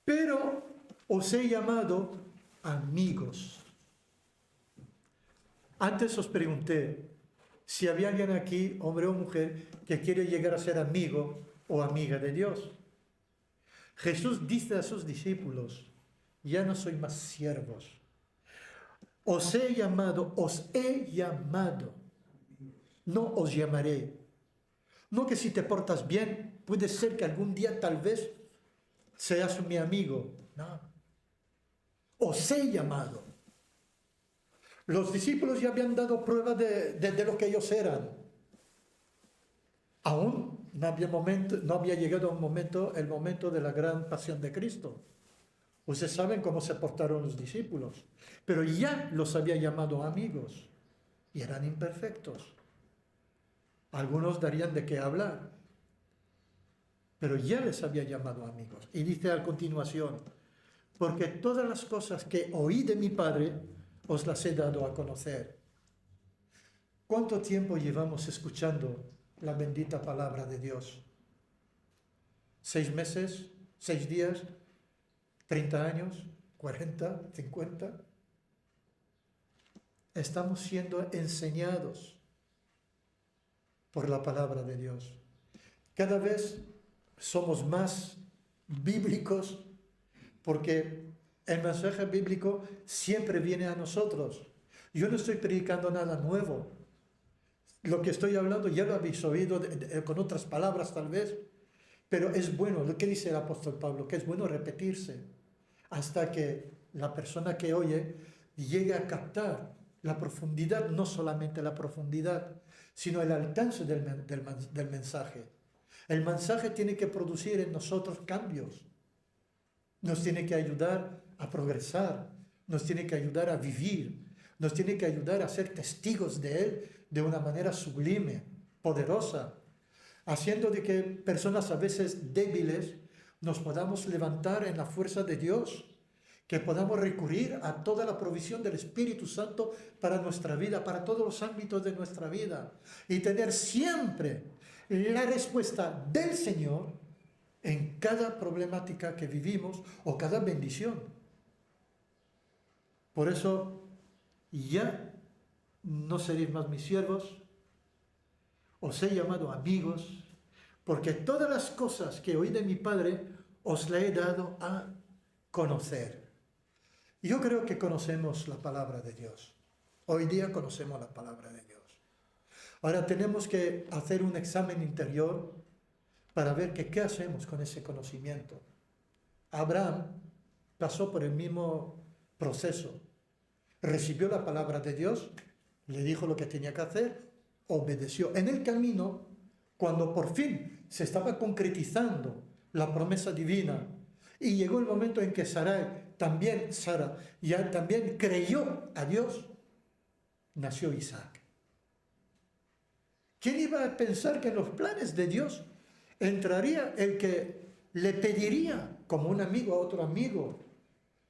pero os he llamado amigos. Antes os pregunté si había alguien aquí, hombre o mujer, que quiere llegar a ser amigo o amiga de Dios. Jesús dice a sus discípulos, ya no soy más siervos. Os he llamado, no os llamaré. No que si te portas bien, puede ser que algún día tal vez seas mi amigo. No. Os he llamado. Los discípulos ya habían dado prueba de lo que ellos eran. Aún no había llegado el momento de la gran pasión de Cristo. Ustedes saben cómo se portaron los discípulos, pero ya los había llamado amigos y eran imperfectos. Algunos darían de qué hablar, pero ya les había llamado amigos. Y dice a continuación, porque todas las cosas que oí de mi Padre os las he dado a conocer. ¿Cuánto tiempo llevamos escuchando la bendita palabra de Dios? ¿6 meses? ¿6 días? ¿30 años? ¿40? ¿50? Estamos siendo enseñados por la palabra de Dios. Cada vez somos más bíblicos porque el mensaje bíblico siempre viene a nosotros. Yo no estoy predicando nada nuevo. Lo que estoy hablando ya lo habéis oído con otras palabras tal vez, pero es bueno, lo que dice el apóstol Pablo, que es bueno repetirse hasta que la persona que oye llegue a captar la profundidad, no solamente la profundidad, sino el alcance del mensaje. El mensaje tiene que producir en nosotros cambios. Nos tiene que ayudar a progresar, nos tiene que ayudar a vivir, nos tiene que ayudar a ser testigos de Él de una manera sublime, poderosa. haciendo de que personas a veces débiles nos podamos levantar en la fuerza de Dios, que podamos recurrir a toda la provisión del Espíritu Santo para nuestra vida, para todos los ámbitos de nuestra vida, y tener siempre la respuesta del Señor en cada problemática que vivimos o cada bendición. Por eso, ya no seréis más mis siervos, os he llamado amigos, porque todas las cosas que oí de mi Padre os la he dado a conocer. Yo creo que conocemos la palabra de Dios. Hoy día conocemos la palabra de Dios. Ahora tenemos que hacer un examen interior para ver qué hacemos con ese conocimiento. Abraham pasó por el mismo proceso. Recibió la palabra de Dios, le dijo lo que tenía que hacer, obedeció. En el camino, cuando por fin se estaba concretizando la promesa divina y llegó el momento en que Sara ya también creyó a Dios, nació Isaac. ¿Quién iba a pensar que en los planes de Dios entraría el que le pediría como un amigo a otro amigo?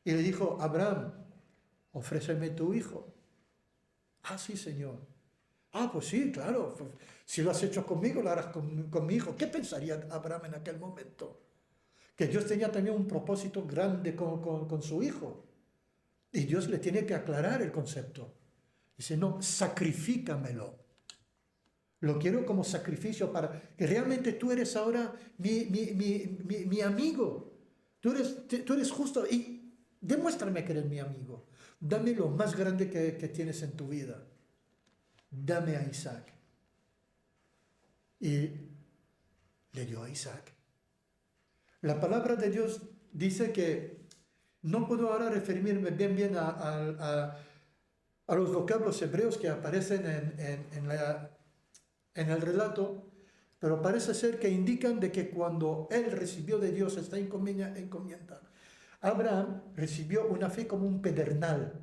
Y le dijo, Abraham, ofréceme tu hijo. Ah, sí, Señor. Ah, pues sí, claro. Si lo has hecho conmigo, lo harás con mi hijo. ¿Qué pensaría Abraham en aquel momento? Que Dios tenía también un propósito grande con su hijo. Y Dios le tiene que aclarar el concepto. Dice, no, sacrifícamelo. Lo quiero como sacrificio para que realmente tú eres ahora mi amigo. Tú eres justo y demuéstrame que eres mi amigo. Dame lo más grande que tienes en tu vida. Dame a Isaac. Y le dio a Isaac. La palabra de Dios dice que no puedo ahora referirme bien a los vocablos hebreos que aparecen en el relato, pero parece ser que indican de que cuando él recibió de Dios esta encomienda, Abraham recibió una fe como un pedernal,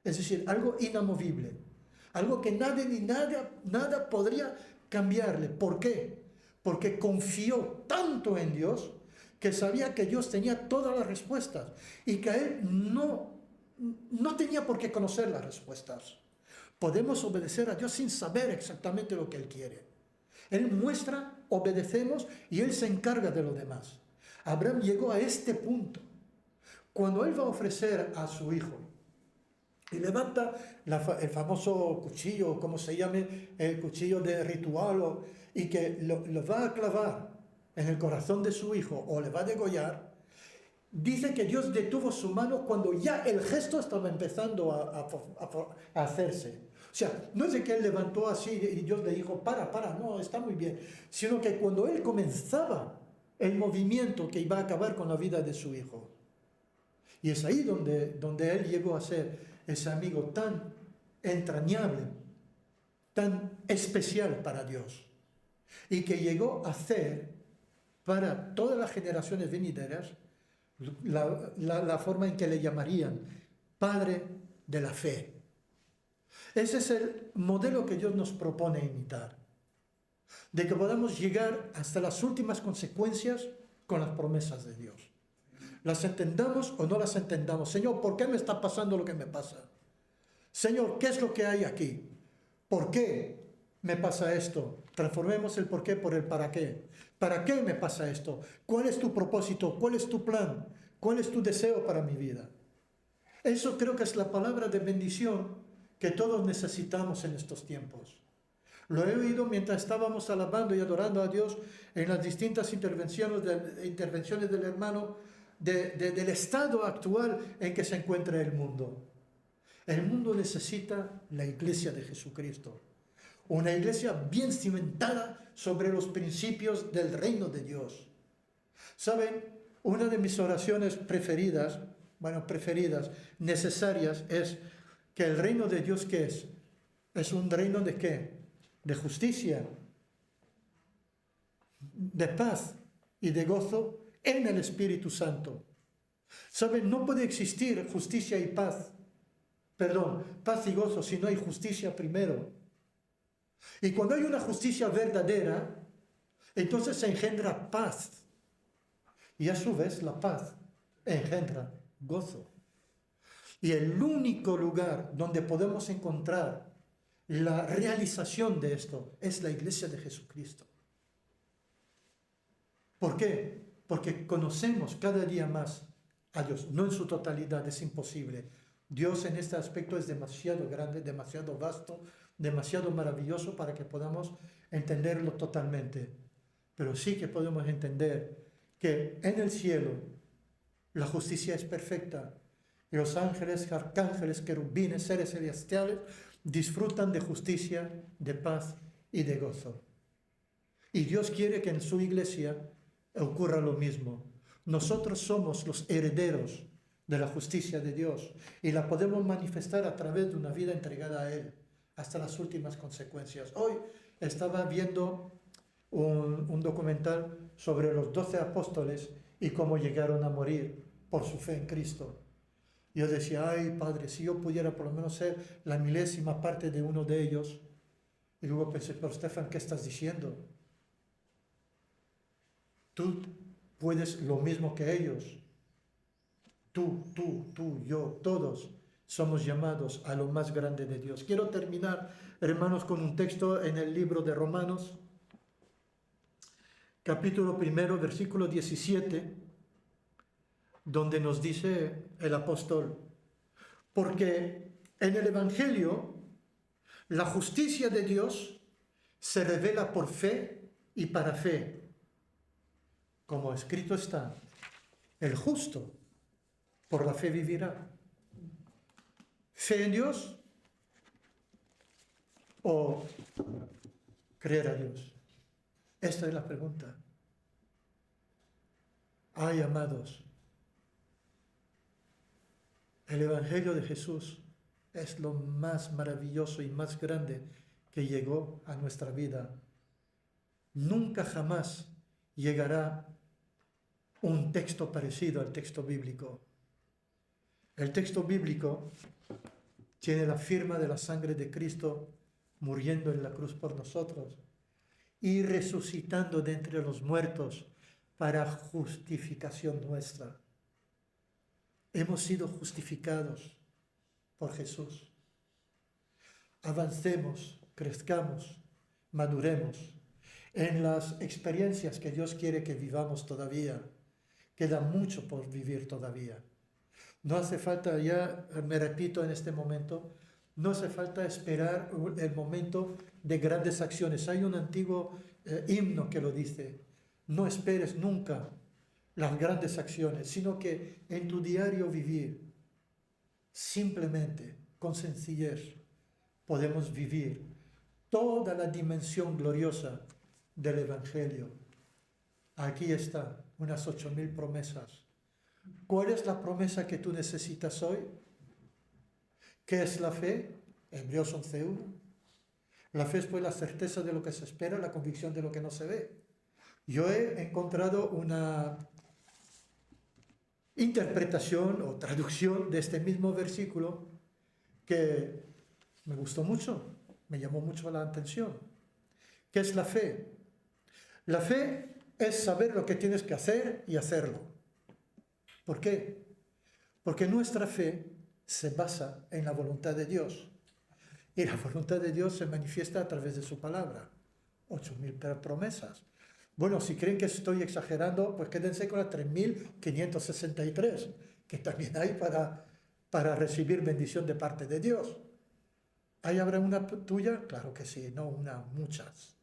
es decir, algo inamovible, algo que nadie ni nada podría cambiarle. ¿Por qué? Porque confió tanto en Dios que sabía que Dios tenía todas las respuestas y que a él no tenía por qué conocer las respuestas. Podemos obedecer a Dios sin saber exactamente lo que Él quiere. Él muestra, obedecemos y Él se encarga de lo demás. Abraham llegó a este punto. Cuando Él va a ofrecer a su hijo y levanta el famoso cuchillo, como se llame, el cuchillo de ritual, y que lo va a clavar en el corazón de su hijo o le va a degollar, dice que Dios detuvo su mano cuando ya el gesto estaba empezando a hacerse. O sea, no es de que él levantó así y Dios le dijo, para, no, está muy bien. Sino que cuando él comenzaba el movimiento que iba a acabar con la vida de su hijo. Y es ahí donde él llegó a ser ese amigo tan entrañable, tan especial para Dios. Y que llegó a ser para todas las generaciones venideras la forma en que le llamarían Padre de la fe. Ese es el modelo que Dios nos propone imitar, de que podamos llegar hasta las últimas consecuencias con las promesas de Dios. Las entendamos o no las entendamos. Señor, ¿por qué me está pasando lo que me pasa? Señor, ¿qué es lo que hay aquí? ¿Por qué me pasa esto? Transformemos el por qué por el para qué. ¿Para qué me pasa esto? ¿Cuál es tu propósito? ¿Cuál es tu plan? ¿Cuál es tu deseo para mi vida? Eso creo que es la palabra de bendición que todos necesitamos en estos tiempos. Lo he oído mientras estábamos alabando y adorando a Dios en las distintas intervenciones del hermano del estado actual en que se encuentra el mundo. El mundo necesita la iglesia de Jesucristo. Una iglesia bien cimentada sobre los principios del reino de Dios. ¿Saben? Una de mis oraciones preferidas, necesarias, es que el reino de Dios, ¿qué es? ¿Es un reino de qué? De justicia, de paz y de gozo en el Espíritu Santo. ¿Saben? No puede existir justicia y paz. Paz y gozo si no hay justicia primero. Y cuando hay una justicia verdadera, Entonces se engendra paz. Y a su vez la paz engendra gozo. Y el único lugar donde podemos encontrar la realización de esto es la iglesia de Jesucristo. ¿Por qué? Porque conocemos cada día más a Dios. No en su totalidad, es imposible. Dios en este aspecto es demasiado grande, demasiado vasto, demasiado maravilloso para que podamos entenderlo totalmente. Pero sí que podemos entender que en el cielo la justicia es perfecta. Y los ángeles, arcángeles, querubines, seres celestiales disfrutan de justicia, de paz y de gozo. Y Dios quiere que en su iglesia ocurra lo mismo. Nosotros somos los herederos de la justicia de Dios y la podemos manifestar a través de una vida entregada a Él hasta las últimas consecuencias. Hoy estaba viendo un documental sobre los 12 apóstoles y cómo llegaron a morir por su fe en Cristo. Yo decía, ay Padre, si yo pudiera por lo menos ser la milésima parte de uno de ellos. Y luego pensé, pero Stefan, ¿qué estás diciendo? Tú puedes lo mismo que ellos. Tú, yo, todos somos llamados a lo más grande de Dios. Quiero terminar, hermanos, con un texto en el libro de Romanos, capítulo 1, versículo 17, donde nos dice el apóstol, porque en el Evangelio la justicia de Dios se revela por fe y para fe. Como escrito está, el justo por la fe vivirá. ¿Fe en Dios o creer a Dios? Esta es la pregunta. Ay, amados, el Evangelio de Jesús es lo más maravilloso y más grande que llegó a nuestra vida. Nunca jamás llegará un texto parecido al texto bíblico. El texto bíblico tiene la firma de la sangre de Cristo muriendo en la cruz por nosotros y resucitando de entre los muertos para justificación nuestra. Hemos sido justificados por Jesús. Avancemos, crezcamos, maduremos en las experiencias que Dios quiere que vivamos todavía. Queda mucho por vivir todavía. No hace falta, ya me repito en este momento, no hace falta esperar el momento de grandes acciones. Hay un antiguo himno que lo dice, no esperes nunca las grandes acciones, sino que en tu diario vivir, simplemente, con sencillez, podemos vivir toda la dimensión gloriosa del Evangelio. Aquí está, unas 8,000 promesas. ¿Cuál es la promesa que tú necesitas hoy? ¿Qué es la fe? Hebreos 11:1. La fe es pues la certeza de lo que se espera, la convicción de lo que no se ve. Yo he encontrado una interpretación o traducción de este mismo versículo que me gustó mucho, me llamó mucho la atención. ¿Qué es la fe? La fe es saber lo que tienes que hacer y hacerlo. ¿Por qué? Porque nuestra fe se basa en la voluntad de Dios. Y la voluntad de Dios se manifiesta a través de su palabra. 8,000 promesas. Bueno, si creen que estoy exagerando, pues quédense con las 3,563, que también hay para recibir bendición de parte de Dios. ¿Ahí habrá una tuya? Claro que sí, no una, muchas.